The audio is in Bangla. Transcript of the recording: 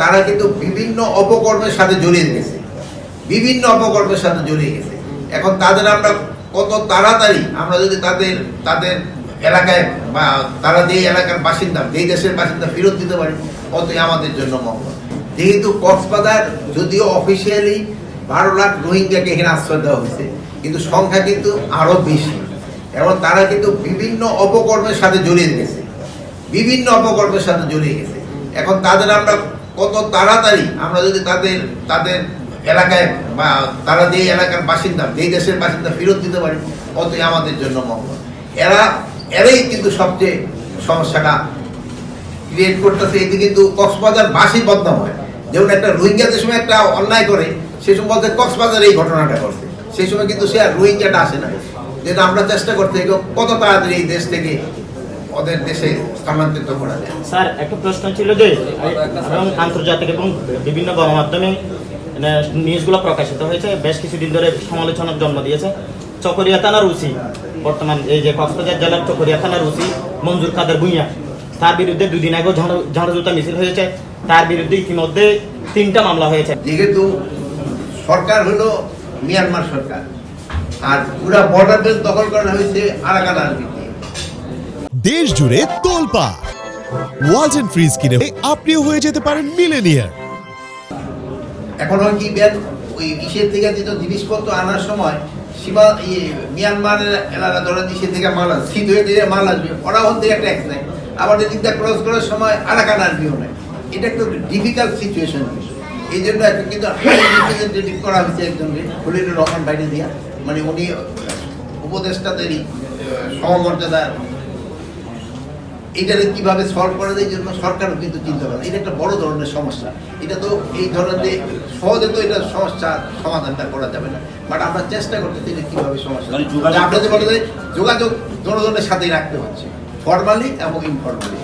তারা কিন্তু বিভিন্ন অপকর্মের সাথে জড়িয়ে গেছে, এখন তাদের আমরা কত তাড়াতাড়ি আমরা যদি তাদের এলাকায় বা তারা যে এলাকার বাসিন্দা, যেই দেশের বাসিন্দা ফেরত দিতে পারি, অতই আমাদের জন্য মঙ্গল। যেহেতু কক্সবাজার যদিও অফিসিয়ালি 12 লাখ রোহিঙ্গাকে এখানে আশ্রয় দেওয়া হয়েছে, কিন্তু সংখ্যা কিন্তু আরো বেশি, এবং তারা কিন্তু বিভিন্ন অপকর্মের সাথে জড়িয়ে গেছে, এখন তাদের আমরা কত তাড়াতাড়ি আমরা যদি তাদের এলাকায় বা তারা যে এলাকার বাসিন্দা, যেই দেশের বাসিন্দা ফেরত দিতে পারি, অতই আমাদের জন্য মঙ্গল। এরাই কিন্তু সবচেয়ে সমস্যাটা ক্রিয়েট করতেছে। এতে কিন্তু কক্সবাজার বাসী বদনাম হয়। যেমন একটা রোহিঙ্গাদের সময় একটা অন্যায় করে, সে সময় বলতে কক্সবাজার এই ঘটনাটা করছে, সেই সময় কিন্তু সে আর রোহিঙ্গাটা আসে না। যেটা আমরা চেষ্টা করতে কত তাড়াতাড়ি এই দেশ থেকে ওদের দেশে স্থানান্তরিত করা যায়। স্যার, একটা প্রশ্ন ছিল যে এবং আন্তর্জাতিক এবং বিভিন্ন গণমাধ্যমে নিউজগুলো প্রকাশিত হয়েছে, বেশ কিছুদিন ধরে সমালোচনার জন্ম দিয়েছে। চকরিয়া থানার ওসি, বর্তমান এই যে কক্সবাজার জেলার চকরিয়া থানার ওসি মঞ্জুর কাদের ভূঁইয়া, তার বিরুদ্ধে 2 দিন আগেও ঝাড়ু জুতা মিছিল হয়েছে। তার বিরুদ্ধে ইতিমধ্যে 3টা মামলা হয়েছে। যেহেতু সরকার হলো মিয়ানমার সরকার, আর পুরা বর্ডার বেল্ট দখল করা হয়েছে আরাকান আর্মি। দেশ জুড়ে তোলপাড় ওয়ালটন এন্ড ফ্রিজ কিনে আপনিও হয়ে যেতে পারেন মিলেনিয়ার। এখন হয় কি, ওই ইসের থেকে যেটা জিনিসপত্র আনার সময় সীমা মিয়ানমারের এলাকা ধরে দেশের থেকে মাল আসবে, শীত হয়ে দিয়ে মাল আসবে, ওরা ওখান থেকে ট্যাক্স নেয়, আবার এদিকটা ক্রস করার সময় আরাকান আর্মিও নেয়। এটা একটা ডিফিকাল্ট সিচুয়েশন। এই জন্য কিন্তু রিপ্রেজেন্টেটিভ করা হয়েছে একজনকে, খলিলুর রহমান বাইরে দিয়া, মানে উনি উপদেষ্টাদেরই সমমর্যাদা। এটা কিভাবে সলভ করা যায়, এই জন্য সরকারও কিন্তু চিন্তা করে। এটা একটা বড় ধরনের সমস্যা। এটা তো এই ধরনের সহজে তো এটা সমস্যা সমাধানটা করা যাবে না, বাট আমরা চেষ্টা করতেছি এটা কিভাবে সমস্যা। আপনাদের বলে যোগাযোগ জনগণের সাথেই রাখতে হচ্ছে, ফর্মালি এবং ইনফর্মালি।